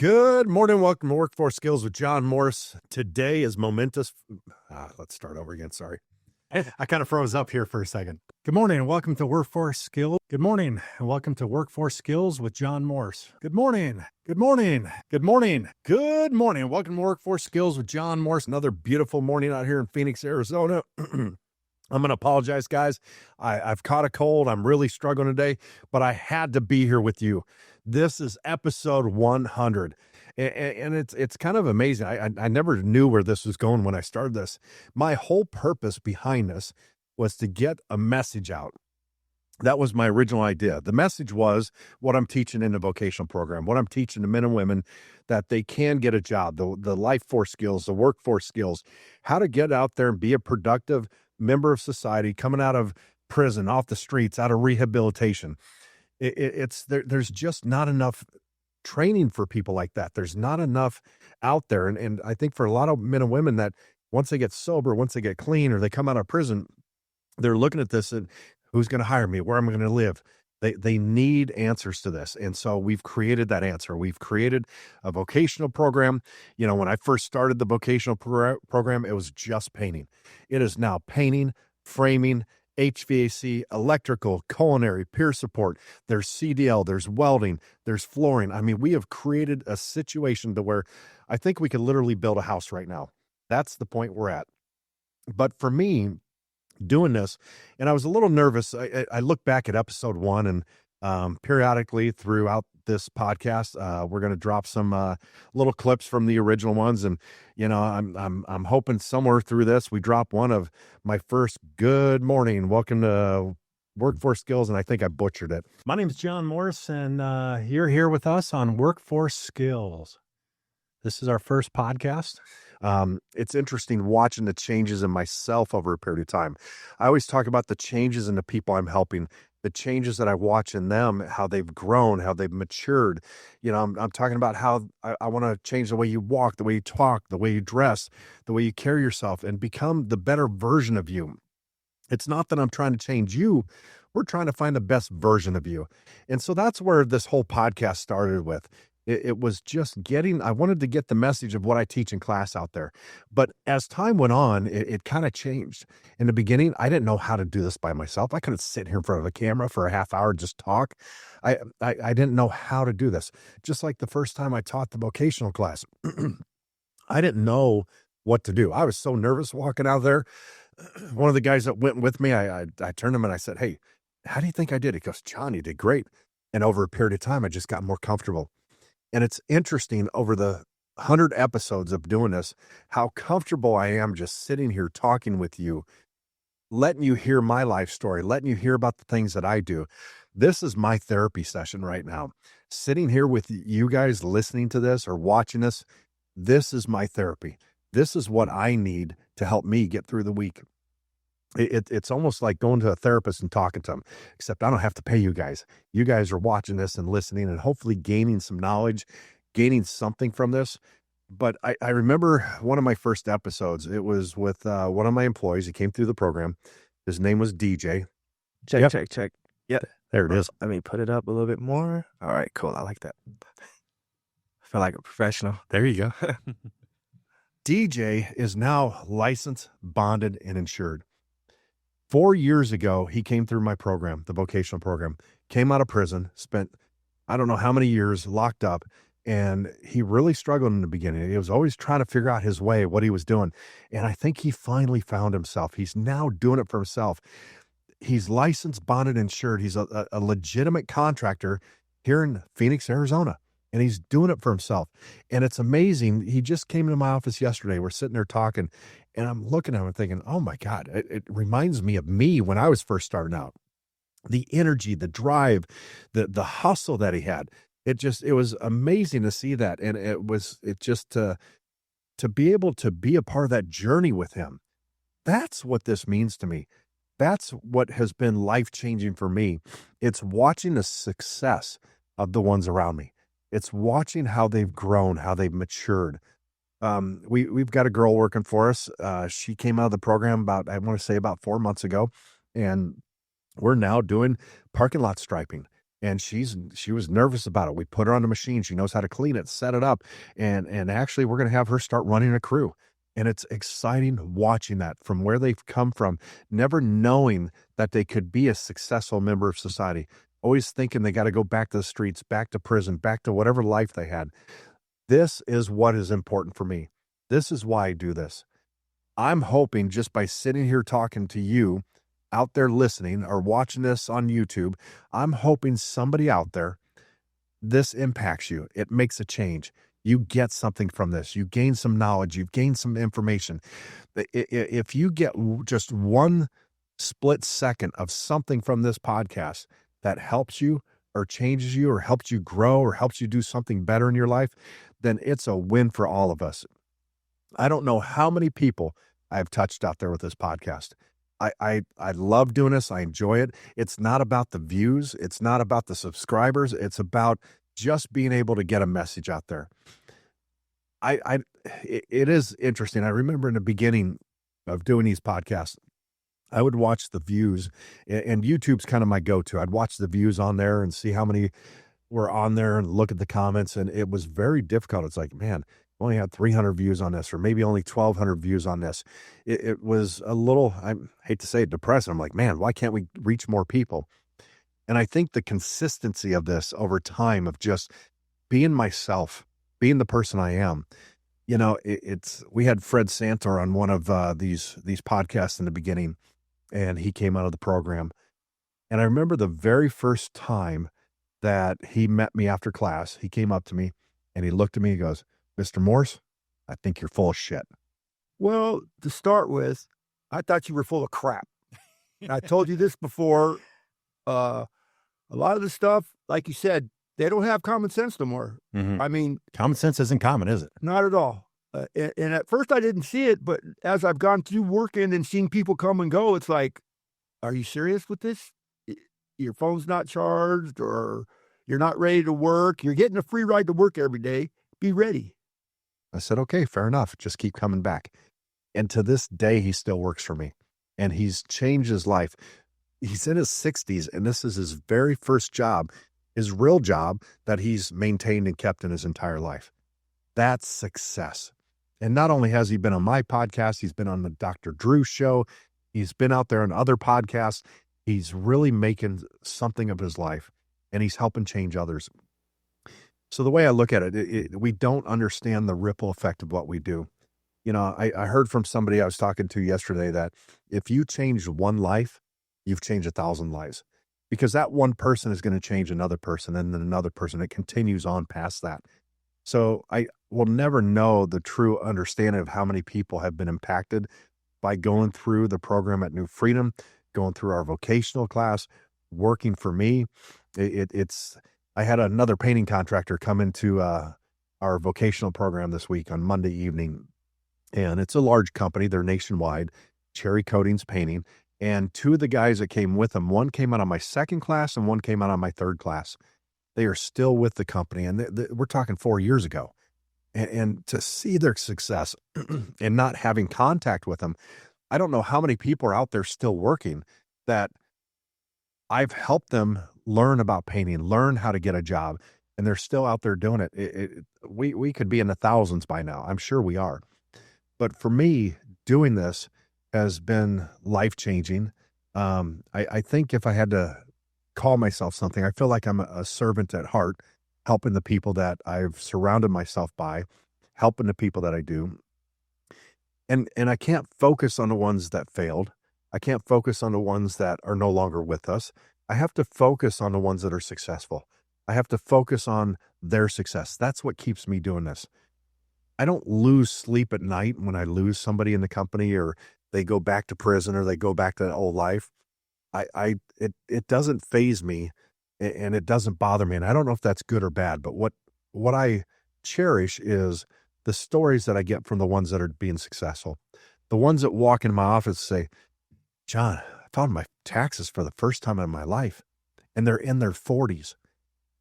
Good morning. Welcome to Workforce Skills with John Morris. Today is momentous. Let's start over again. Sorry. I kind of froze up here for a second. Good morning and welcome to Workforce Skills. Good morning and welcome to Workforce Skills with John Morris. Good morning. Good morning. Good morning. Good morning. Welcome to Workforce Skills with John Morris. Another beautiful morning out here in Phoenix, Arizona. I'm going to apologize, guys. I've caught a cold. I'm really struggling today, but I had to be here with you. This is episode 100. And it's kind of amazing. I never knew where this was going when I started this. My whole purpose behind this was to get a message out. That was my original idea. The message was what I'm teaching in the vocational program, what I'm teaching to men and women, that they can get a job, the life force skills, the workforce skills, how to get out there and be a productive member of society coming out of prison, off the streets, out of rehabilitation. There's just not enough training for people like that. There's not enough out there. And I think for a lot of men and women that once they get sober, once they get clean, or they come out of prison, they're looking at this and who's going to hire me? Where am I going to live? They need answers to this. And so we've created that answer. We've created a vocational program. You know, when I first started the vocational program, it was just painting. It is now painting, framing, HVAC, electrical, culinary, peer support. There's CDL, there's welding, there's flooring. I mean, we have created a situation to where I think we could literally build a house right now. That's the point we're at. But for me, doing this, and I was a little nervous. I look back at episode 1, and periodically throughout this podcast, we're going to drop some little clips from the original ones. And you know, I'm hoping somewhere through this we drop one of my first good morning. Welcome to Workforce Skills, and I think I butchered it. My name is John Morris, and you're here with us on Workforce Skills. This is our first podcast. It's interesting watching the changes in myself over a period of time. I always talk about the changes in the people I'm helping, the changes that I watch in them, how they've grown, how they've matured. You know, I'm talking about how I want to change the way you walk, the way you talk, the way you dress, the way you carry yourself, and become the better version of you. It's not that I'm trying to change you. We're trying to find the best version of you. And so that's where this whole podcast started with. It was just I wanted to get the message of what I teach in class out there. But as time went on, it kind of changed. In the beginning, I didn't know how to do this by myself. I couldn't sit here in front of a camera for a half hour and just talk. I didn't know how to do this. Just like the first time I taught the vocational class, I didn't know what to do. I was so nervous walking out there. One of the guys that went with me, I turned to him and I said, "Hey, how do you think I did?" He goes, "John, you did great." And over a period of time, I just got more comfortable. And it's interesting over the 100 episodes of doing this, how comfortable I am just sitting here talking with you, letting you hear my life story, letting you hear about the things that I do. This is my therapy session right now. Sitting here with you guys listening to this or watching this, this is my therapy. This is what I need to help me get through the week. It's almost like going to a therapist and talking to them, except I don't have to pay you guys. You guys are watching this and listening and hopefully gaining some knowledge, gaining something from this. But I remember one of my first episodes. It was with one of my employees. He came through the program. His name was DJ. Check. Yep. There it is. Let me put it up a little bit more. All right, cool. I like that. I feel like a professional. There you go. DJ is now licensed, bonded, and insured. 4 years ago, he came through my program, the vocational program, came out of prison, spent, I don't know how many years locked up, and he really struggled in the beginning. He was always trying to figure out his way, what he was doing. And I think he finally found himself. He's now doing it for himself. He's licensed, bonded, insured. He's a legitimate contractor here in Phoenix, Arizona. And he's doing it for himself. And it's amazing. He just came into my office yesterday. We're sitting there talking, and I'm looking at him and thinking, oh my God, it reminds me of me when I was first starting out. The energy, the drive, the hustle that he had. It was amazing to see that. And to be able to be a part of that journey with him. That's what this means to me. That's what has been life-changing for me. It's watching the success of the ones around me. It's watching how they've grown, how they've matured. We've got a girl working for us. She came out of the program about 4 months ago, and we're now doing parking lot striping. And she was nervous about it. We put her on the machine. She knows how to clean it, set it up. And actually we're going to have her start running a crew. And it's exciting watching that from where they've come from, never knowing that they could be a successful member of society, always thinking they got to go back to the streets, back to prison, back to whatever life they had. This is what is important for me. This is why I do this. I'm hoping just by sitting here talking to you out there listening or watching this on YouTube, I'm hoping somebody out there, this impacts you. It makes a change. You get something from this. You gain some knowledge. You've gained some information. If you get just one split second of something from this podcast that helps you or changes you or helps you grow or helps you do something better in your life, then it's a win for all of us. I don't know how many people I've touched out there with this podcast. I love doing this. I enjoy it. It's not about the views. It's not about the subscribers. It's about just being able to get a message out there. It is interesting. I remember in the beginning of doing these podcasts, I would watch the views, and YouTube's kind of my go-to. I'd watch the views on there and see how many were on there and look at the comments. And it was very difficult. It's like, man, only had 300 views on this, or maybe only 1,200 views on this. It was a little, I hate to say it, depressing. I'm like, man, why can't we reach more people? And I think the consistency of this over time of just being myself, being the person I am, we had Fred Santor on one of these podcasts in the beginning, and he came out of the program. And I remember the very first time that he met me after class, he came up to me and he looked at me, he goes, Mr. Morse, I think you're full of shit. Well, to start with, I thought you were full of crap. I told you this before. A lot of the stuff, like you said, they don't have common sense no more. Mm-hmm. I mean, common sense isn't common, is it? Not at all. And at first I didn't see it, but as I've gone through working and seeing people come and go, it's like, are you serious with this? Your phone's not charged, or you're not ready to work. You're getting a free ride to work every day. Be ready. I said, okay, fair enough. Just keep coming back. And to this day, he still works for me, and he's changed his life. He's in his 60s, and this is his very first job, his real job that he's maintained and kept in his entire life. That's success. And not only has he been on my podcast, he's been on the Dr. Drew show. He's been out there on other podcasts. He's really making something of his life, and he's helping change others. So the way I look at it, we don't understand the ripple effect of what we do. I heard from somebody I was talking to yesterday that if you change one life, you've changed 1,000 lives, because that one person is going to change another person and then another person. It continues on past that. So I will never know the true understanding of how many people have been impacted by going through the program at New Freedom, going through our vocational class, working for me. I had another painting contractor come into our vocational program this week on Monday evening, and it's a large company. They're nationwide, Cherry Coatings Painting. And two of the guys that came with them, one came out on my second class and one came out on my third class. They are still with the company, and we're talking 4 years ago. And to see their success and not having contact with them, I don't know how many people are out there still working that I've helped them learn about painting, learn how to get a job, and they're still out there doing it. We could be in the thousands by now. I'm sure we are. But for me, doing this has been life-changing. I think if I had to call myself something, I feel like I'm a servant at heart, helping the people that I've surrounded myself by, helping the people that I do. And I can't focus on the ones that failed. I can't focus on the ones that are no longer with us. I have to focus on the ones that are successful. I have to focus on their success. That's what keeps me doing this. I don't lose sleep at night when I lose somebody in the company, or they go back to prison, or they go back to that old life. It doesn't faze me, and it doesn't bother me. And I don't know if that's good or bad, but what I cherish is the stories that I get from the ones that are being successful. The ones that walk into my office and say, John, I filed my taxes for the first time in my life, and they're in their 40s.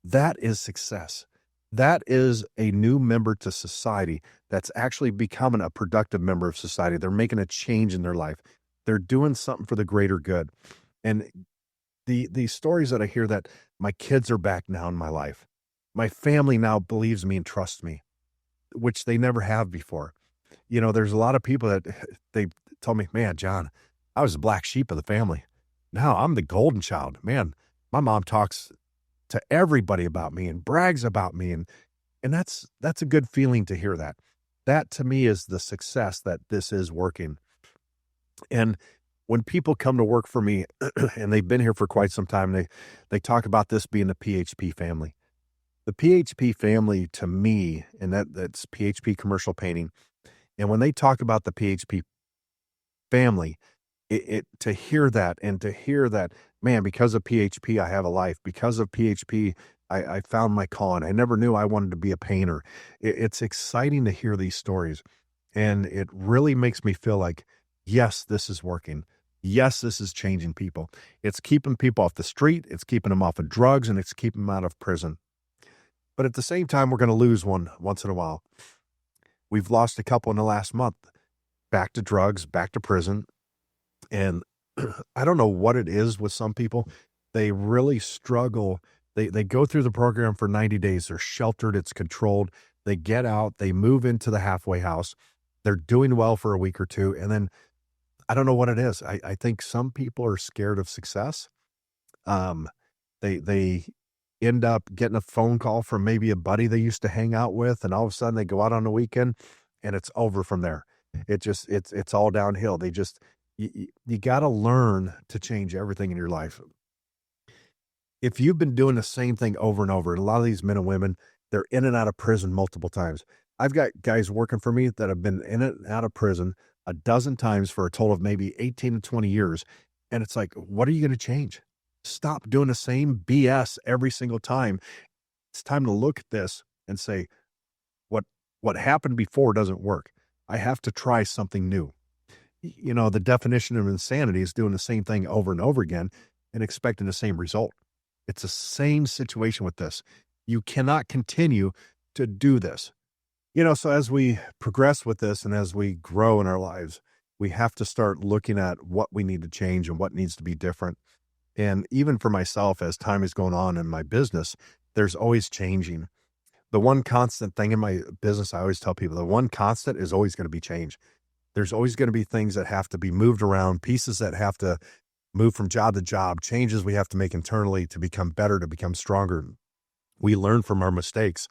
That is success. That is a new member to society that's actually becoming a productive member of society. They're making a change in their life. They're doing something for the greater good. And the stories that I hear that my kids are back now in my life. My family now believes me and trusts me, which they never have before. There's a lot of people that they told me, man, John, I was the black sheep of the family. Now I'm the golden child. Man, my mom talks to everybody about me and brags about me. And that's a good feeling to hear that. That to me is the success that this is working. And when people come to work for me and they've been here for quite some time, they talk about this being the PHP family. The PHP family to me, and that's PHP commercial painting. And when they talk about the PHP family, to hear that and to hear that, man, because of PHP, I have a life. Because of PHP, I found my calling. I never knew I wanted to be a painter. It's exciting to hear these stories. And it really makes me feel like, yes, this is working. Yes, this is changing people. It's keeping people off the street. It's keeping them off of drugs, and it's keeping them out of prison. But at the same time, we're going to lose one once in a while. We've lost a couple in the last month, back to drugs, back to prison. And I don't know what it is with some people. They really struggle. They go through the program for 90 days. They're sheltered. It's controlled. They get out. They move into the halfway house. They're doing well for a week or two. And then I don't know what it is. I think some people are scared of success. They end up getting a phone call from maybe a buddy they used to hang out with, and all of a sudden they go out on the weekend and it's over from there. It's all downhill. You got to learn to change everything in your life. If you've been doing the same thing over and over, and a lot of these men and women, they're in and out of prison multiple times. I've got guys working for me that have been in and out of prison a dozen times for a total of maybe 18 to 20 years. And it's like, what are you going to change? Stop doing the same BS every single time. It's time to look at this and say, what happened before doesn't work. I have to try something new. The definition of insanity is doing the same thing over and over again and expecting the same result. It's the same situation with this. You cannot continue to do this. So as we progress with this and as we grow in our lives, we have to start looking at what we need to change and what needs to be different. And even for myself, as time is going on in my business, there's always changing. The one constant thing in my business, I always tell people, the one constant is always going to be change. There's always going to be things that have to be moved around, pieces that have to move from job to job, changes we have to make internally to become better, to become stronger. We learn from our mistakes.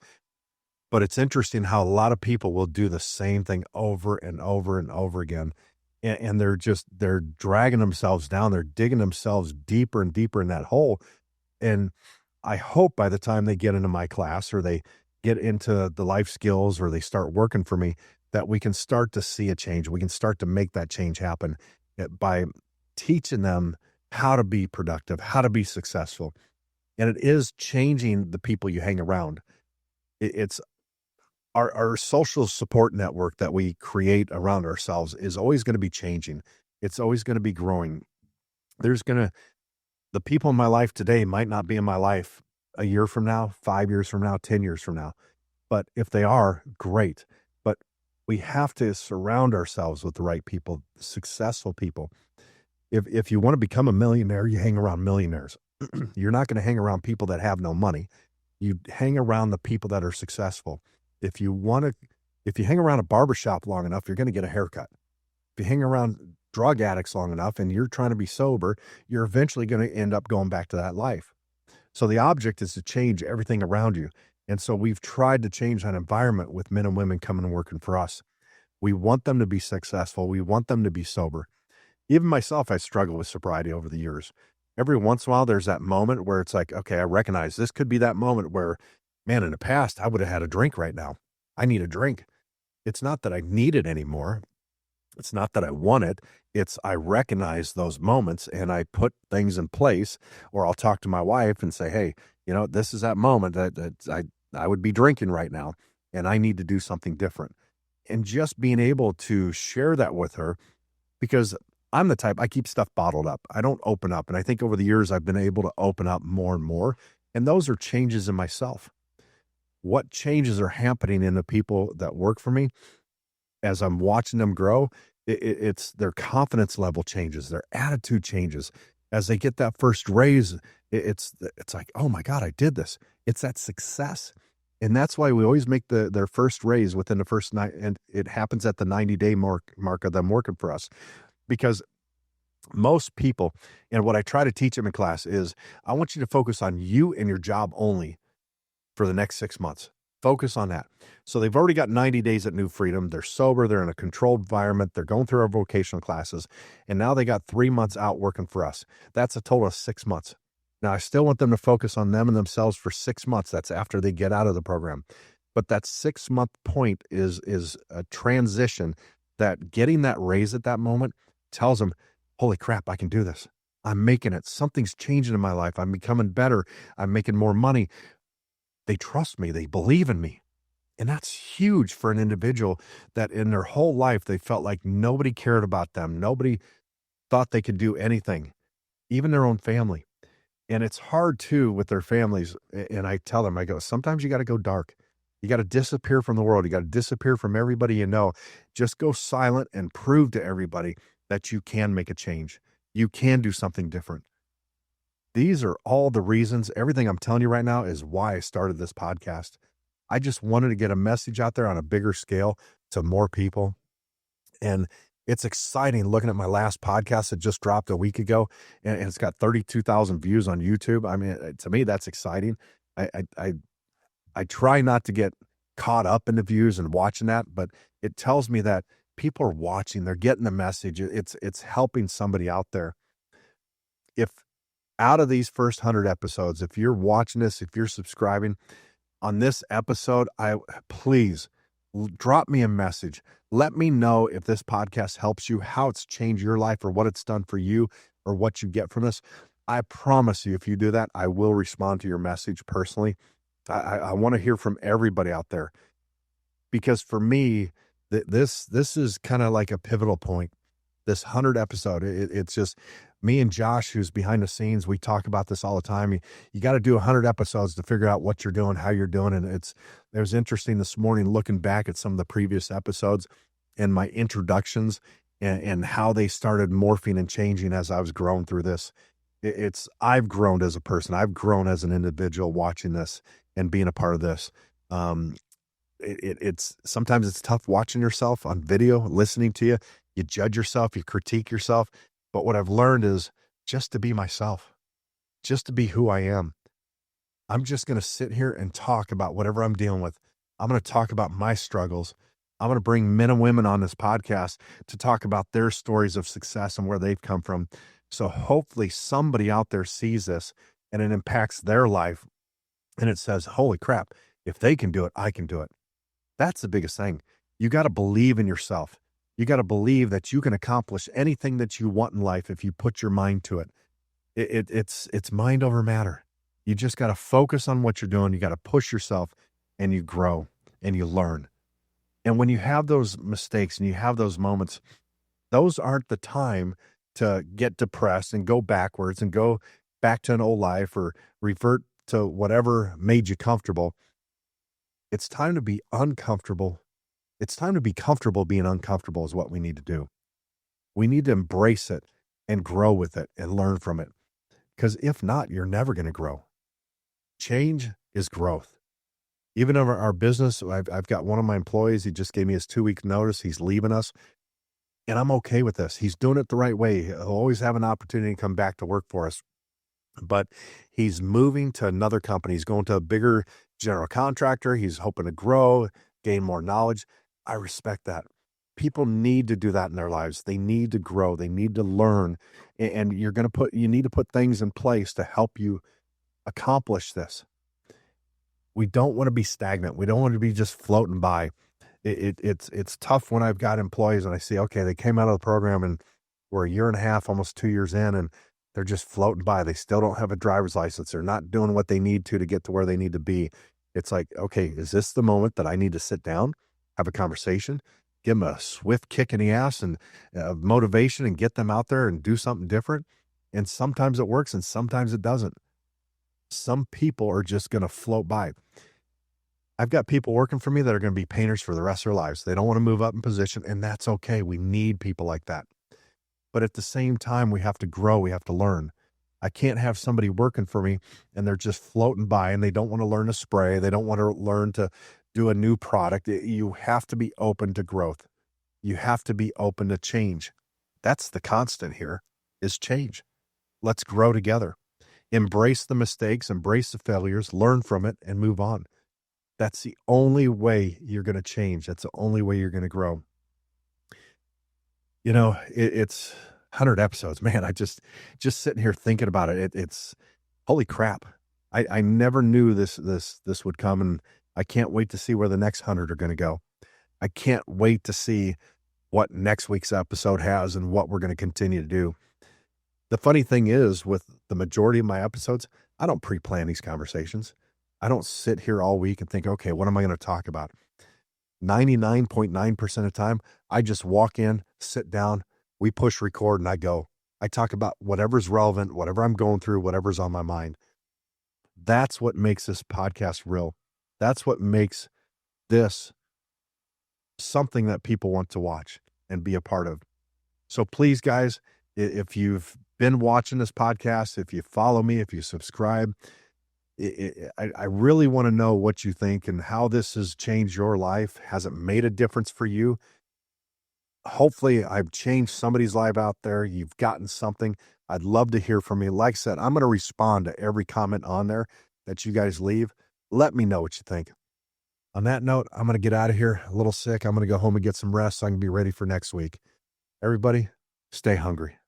But it's interesting how a lot of people will do the same thing over and over and over again. And they're dragging themselves down. They're digging themselves deeper and deeper in that hole. And I hope by the time they get into my class or they get into the life skills or they start working for me, that we can start to see a change. We can start to make that change happen by teaching them how to be productive, how to be successful. And it is changing the people you hang around. It's our social support network that we create around ourselves is always going to be changing. It's always going to be growing. The people in my life today might not be in my life a year from now, 5 years from now, 10 years from now. But if they are, great. But we have to surround ourselves with the right people, successful people. If you want to become a millionaire, you hang around millionaires. You're not going to hang around people that have no money. You hang around the people that are successful. If you hang around a barbershop long enough, you're going to get a haircut. If you hang around drug addicts long enough and you're trying to be sober, you're eventually going to end up going back to that life. So the object is to change everything around you. And so we've tried to change that environment with men and women coming and working for us. We want them to be successful. We want them to be sober. Even myself, I struggle with sobriety over the years. Every once in a while, there's that moment where it's like, okay, I recognize this could be that moment where, man, in the past, I would have had a drink right now. I need a drink. It's not that I need it anymore. It's not that I want it. It's I recognize those moments and I put things in place, or I'll talk to my wife and say, hey, this is that moment that I would be drinking right now and I need to do something different. And just being able to share that with her, because I'm the type, I keep stuff bottled up. I don't open up. And I think over the years, I've been able to open up more and more. And those are changes in myself. What changes are happening in the people that work for me as I'm watching them grow? It's their confidence level changes, their attitude changes. As they get that first raise, it's like, oh my God, I did this. It's that success. And that's why we always make their first raise within the first night. And it happens at the 90-day mark of them working for us. Because most people, and what I try to teach them in class is, I want you to focus on you and your job only for the next 6 months. Focus on that. So they've already got 90 days at New Freedom. They're sober. They're in a controlled environment. They're going through our vocational classes. And now they got 3 months out working for us. That's a total of 6 months. Now, I still want them to focus on them and themselves for 6 months. That's after they get out of the program. But that 6-month point is a transition that getting that raise at that moment tells them, holy crap, I can do this. I'm making it. Something's changing in my life. I'm becoming better. I'm making more money. They trust me. They believe in me. And that's huge for an individual that in their whole life, they felt like nobody cared about them. Nobody thought they could do anything, even their own family. And it's hard too with their families. And I tell them, I go, sometimes you got to go dark. You got to disappear from the world. You got to disappear from everybody you know. Just go silent and prove to everybody that you can make a change. You can do something different. These are all the reasons. Everything I'm telling you right now is why I started this podcast. I just wanted to get a message out there on a bigger scale to more people. And it's exciting looking at my last podcast that just dropped a week ago, and it's got 32,000 views on YouTube. I mean, to me, that's exciting. I try not to get caught up in the views and watching that, but it tells me that people are watching. They're getting the message. It's helping somebody out there. If out of these first 100 episodes, if you're watching this, if you're subscribing on this episode, please drop me a message. Let me know if this podcast helps you, how it's changed your life, or what it's done for you, or what you get from this. I promise you, if you do that, I will respond to your message personally. I want to hear from everybody out there, because for me, this is kind of like a pivotal point. This 100 episode, it's just me and Josh, who's behind the scenes. We talk about this all the time. You got to do 100 episodes to figure out what you're doing, how you're doing. And it was interesting this morning looking back at some of the previous episodes and my introductions and how they started morphing and changing as I was growing through this. I've grown as a person. I've grown as an individual watching this and being a part of this. It's sometimes it's tough watching yourself on video, listening to you. You judge yourself, you critique yourself. But what I've learned is just to be myself, just to be who I am. I'm just going to sit here and talk about whatever I'm dealing with. I'm going to talk about my struggles. I'm going to bring men and women on this podcast to talk about their stories of success and where they've come from. So hopefully somebody out there sees this and it impacts their life. And it says, holy crap, if they can do it, I can do it. That's the biggest thing. You got to believe in yourself. You got to believe that you can accomplish anything that you want in life if you put your mind to it. It's mind over matter. You just got to focus on what you're doing. You got to push yourself and you grow and you learn. And when you have those mistakes and you have those moments, those aren't the time to get depressed and go backwards and go back to an old life or revert to whatever made you comfortable. It's time to be uncomfortable. It's time to be comfortable being uncomfortable is what we need to do. We need to embrace it and grow with it and learn from it. Because if not, you're never going to grow. Change is growth. Even in our business, I've got one of my employees, he just gave me his 2-week notice. He's leaving us. And I'm okay with this. He's doing it the right way. He'll always have an opportunity to come back to work for us. But he's moving to another company. He's going to a bigger general contractor. He's hoping to grow, gain more knowledge. I respect that. People need to do that in their lives. They need to grow. They need to learn. And you need to put things in place to help you accomplish this. We don't want to be stagnant. We don't want to be just floating by. It's tough when I've got employees and I see, okay, they came out of the program and we're a year and a half, almost 2 years in, and they're just floating by. They still don't have a driver's license. They're not doing what they need to get to where they need to be. It's like, okay, is this the moment that I need to sit down, have a conversation, give them a swift kick in the ass and motivation and get them out there and do something different? And sometimes it works and sometimes it doesn't. Some people are just going to float by. I've got people working for me that are going to be painters for the rest of their lives. They don't want to move up in position, and that's okay. We need people like that. But at the same time, we have to grow. We have to learn. I can't have somebody working for me and they're just floating by and they don't want to learn to spray. They don't want to learn to do a new product. You have to be open to growth. You have to be open to change. That's the constant here, is change. Let's grow together. Embrace the mistakes, embrace the failures, learn from it, and move on. That's the only way you're going to change. That's the only way you're going to grow. You know, it's 100 episodes, man. I just sitting here thinking about it. It's holy crap. I never knew this would come, and I can't wait to see where the next 100 are going to go. I can't wait to see what next week's episode has and what we're going to continue to do. The funny thing is, with the majority of my episodes, I don't pre-plan these conversations. I don't sit here all week and think, okay, what am I going to talk about? 99.9% of the time, I just walk in, sit down, we push record, and I go. I talk about whatever's relevant, whatever I'm going through, whatever's on my mind. That's what makes this podcast real. That's what makes this something that people want to watch and be a part of. So please, guys, if you've been watching this podcast, if you follow me, if you subscribe, I really want to know what you think and how this has changed your life. Has it made a difference for you? Hopefully I've changed somebody's life out there. You've gotten something. I'd love to hear from you. Like I said, I'm going to respond to every comment on there that you guys leave. Let me know what you think. On that note, I'm going to get out of here a little sick. I'm going to go home and get some rest so I can be ready for next week. Everybody, stay hungry.